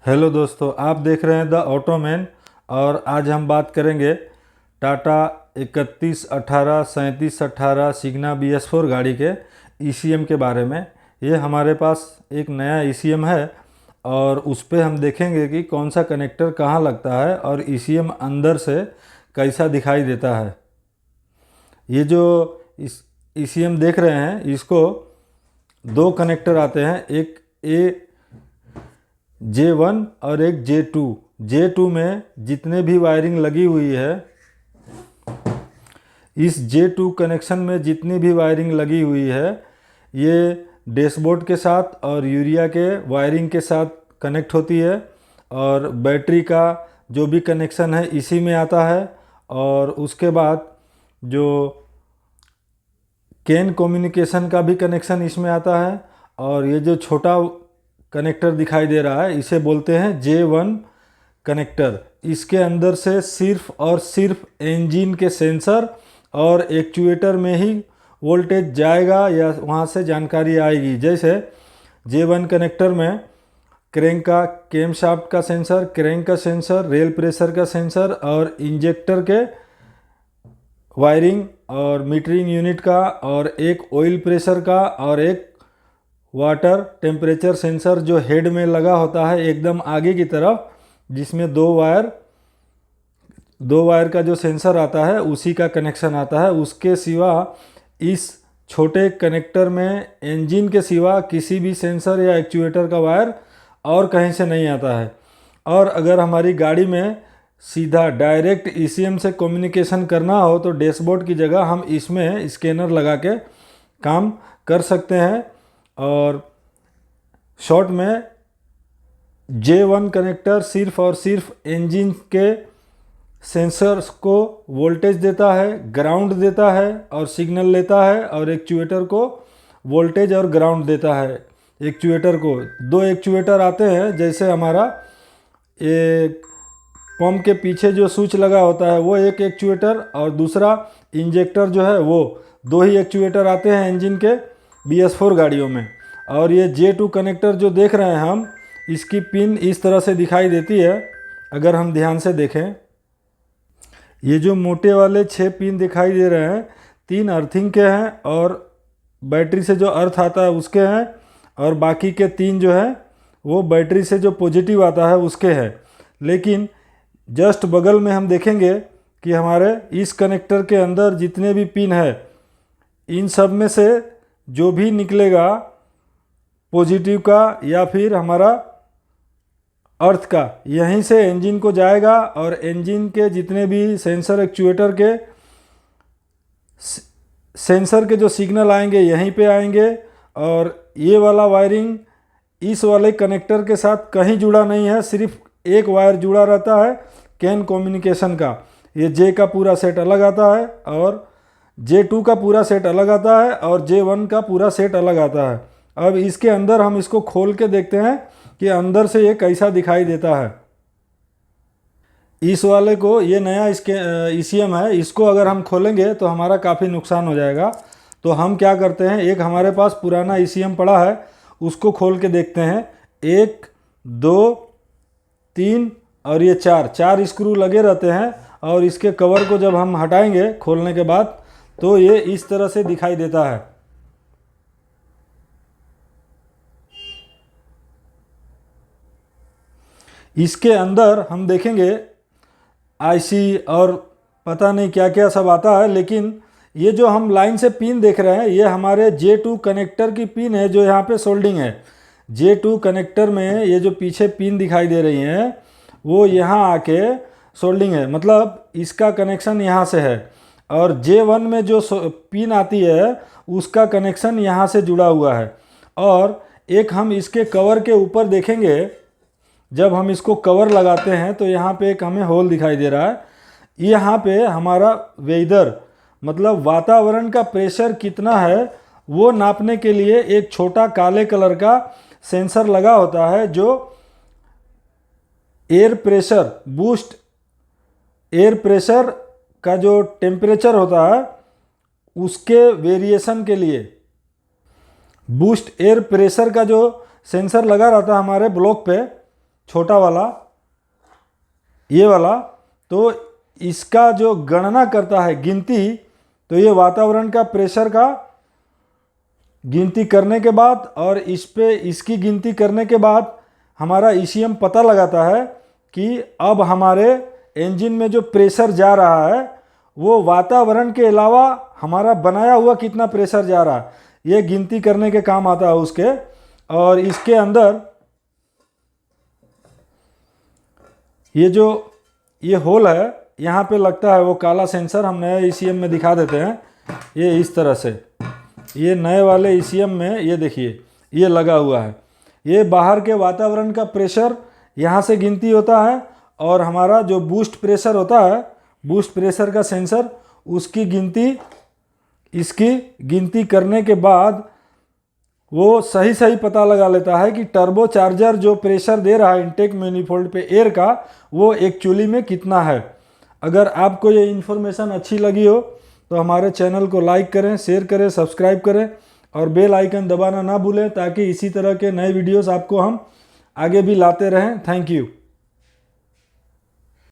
Hello दोस्तों, आप देख रहे हैं द ऑटोमैन। और आज हम बात करेंगे टाटा 3118 3718 सिग्ना BS4 गाड़ी के ECM के बारे में। ये हमारे पास एक नया ECM है और उस पे हम देखेंगे कि कौन सा कनेक्टर कहाँ लगता है और ECM अंदर से कैसा दिखाई देता है। ये जो इस ECM देख रहे हैं, इसको दो कनेक्टर आते हैं, एक J1 और एक J2। J2 में जितने भी वायरिंग लगी हुई है, इस J2 कनेक्शन में जितनी भी वायरिंग लगी हुई है, ये डैशबोर्ड के साथ और यूरिया के वायरिंग के साथ कनेक्ट होती है। और बैटरी का जो भी कनेक्शन है इसी में आता है। और उसके बाद जो कैन कम्युनिकेशन का भी कनेक्शन इसमें आता है। और ये जो छोटा कनेक्टर दिखाई दे रहा है, इसे बोलते हैं J1 कनेक्टर। इसके अंदर से सिर्फ और सिर्फ इंजन के सेंसर और एक्चुएटर में ही वोल्टेज जाएगा या वहाँ से जानकारी आएगी। जैसे J1 कनेक्टर में क्रैंक का कैम शाफ्ट का सेंसर, क्रैंक का सेंसर, रेल प्रेशर का सेंसर और इंजेक्टर के वायरिंग और मीटरिंग यूनिट का, और एक ऑयल प्रेशर का, और एक वाटर टेम्परेचर सेंसर जो हेड में लगा होता है एकदम आगे की तरफ, जिसमें दो वायर का जो सेंसर आता है उसी का कनेक्शन आता है। उसके सिवा इस छोटे कनेक्टर में इंजन के सिवा किसी भी सेंसर या एक्चुएटर का वायर और कहीं से नहीं आता है। और अगर हमारी गाड़ी में सीधा डायरेक्ट ECM से कम्युनिकेशन करना हो तो डैशबोर्ड की जगह हम इसमें स्कैनर लगा के काम कर सकते हैं। और शॉर्ट में J1 कनेक्टर सिर्फ और सिर्फ इंजन के सेंसर्स को वोल्टेज देता है, ग्राउंड देता है और सिग्नल लेता है, और एक्चुएटर को वोल्टेज और ग्राउंड देता है। एक्चुएटर को दो एक्चुएटर आते हैं, जैसे हमारा एक पंप के पीछे जो स्विच लगा होता है वो एक एक्चुएटर, और दूसरा इंजेक्टर जो है वो दो ही एक्चुएटर आते हैं इंजन के BS4 गाड़ियों में। और ये J2 कनेक्टर जो देख रहे हैं हम, इसकी पिन इस तरह से दिखाई देती है। अगर हम ध्यान से देखें, ये जो मोटे वाले 6 पिन दिखाई दे रहे हैं, 3 अर्थिंग के हैं और बैटरी से जो अर्थ आता है उसके हैं, और बाकी के 3 जो है वो बैटरी से जो पॉजिटिव आता है उसके हैं। लेकिन जस्ट बगल में हम देखेंगे कि हमारे इस कनेक्टर के अंदर जितने भी पिन है, इन सब में से जो भी निकलेगा पॉजिटिव का या फिर हमारा अर्थ का, यहीं से इंजन को जाएगा। और इंजन के जितने भी सेंसर एक्चुएटर के सेंसर के जो सिग्नल आएंगे यहीं पे आएंगे। और ये वाला वायरिंग इस वाले कनेक्टर के साथ कहीं जुड़ा नहीं है, सिर्फ एक वायर जुड़ा रहता है कैन कम्युनिकेशन का। ये J का पूरा सेट अलग आता है, और J2 का पूरा सेट अलग आता है, और J1 का पूरा सेट अलग आता है। अब इसके अंदर हम इसको खोल के देखते हैं कि अंदर से ये कैसा दिखाई देता है। इस वाले को, ये नया इसके ECM है, इसको अगर हम खोलेंगे तो हमारा काफ़ी नुकसान हो जाएगा। तो हम क्या करते हैं, एक हमारे पास पुराना ECM पड़ा है, उसको खोल के देखते हैं। 1 2 3 और ये 4 स्क्रू लगे रहते हैं, और इसके कवर को जब हम हटाएंगे खोलने के बाद तो ये इस तरह से दिखाई देता है। इसके अंदर हम देखेंगे IC और पता नहीं क्या क्या सब आता है, लेकिन ये जो हम लाइन से पिन देख रहे हैं ये हमारे J2 कनेक्टर की पिन है जो यहाँ पे सोल्डिंग है। J2 कनेक्टर में ये जो पीछे पिन दिखाई दे रही हैं वो यहाँ आके सोल्डिंग है, मतलब इसका कनेक्शन यहाँ से है। और J1 में जो पिन आती है उसका कनेक्शन यहाँ से जुड़ा हुआ है। और एक हम इसके कवर के ऊपर देखेंगे, जब हम इसको कवर लगाते हैं तो यहाँ पे एक हमें होल दिखाई दे रहा है। यहाँ पे हमारा वेदर, मतलब वातावरण का प्रेशर कितना है वो नापने के लिए एक छोटा काले कलर का सेंसर लगा होता है, जो air pressure boost, air pressure का जो टेम्परेचर होता है उसके वेरिएशन के लिए बूस्ट एयर प्रेशर का जो सेंसर लगा रहता है हमारे ब्लॉक पे, छोटा वाला, ये वाला, तो इसका जो गणना करता है गिनती, तो ये वातावरण का प्रेशर का गिनती करने के बाद और इस पे इसकी गिनती करने के बाद हमारा ईसीएम पता लगाता है कि अब हमारे इंजन में जो प्रेशर जा रहा है वो वातावरण के अलावा हमारा बनाया हुआ कितना प्रेशर जा रहा है, ये गिनती करने के काम आता है उसके। और इसके अंदर ये होल है, यहाँ पे लगता है वो काला सेंसर, हम नए ईसीएम में दिखा देते हैं। ये इस तरह से, ये नए वाले ईसीएम में ये देखिए ये लगा हुआ है। ये बाहर के वातावरण का प्रेशर यहाँ से गिनती होता है और हमारा जो बूस्ट प्रेशर होता है, बूस्ट प्रेशर का सेंसर, उसकी गिनती, इसकी गिनती करने के बाद वो सही सही पता लगा लेता है कि टर्बो चार्जर जो प्रेशर दे रहा है इनटेक मैनिफोल्ड पे एयर का, वो एक्चुअली में कितना है। अगर आपको ये इन्फॉर्मेशन अच्छी लगी हो तो हमारे चैनल को लाइक करें, शेयर करें, सब्सक्राइब करें और बेल आइकन दबाना ना भूलें, ताकि इसी तरह के नए वीडियोस आपको हम आगे भी लाते रहें। Thank you.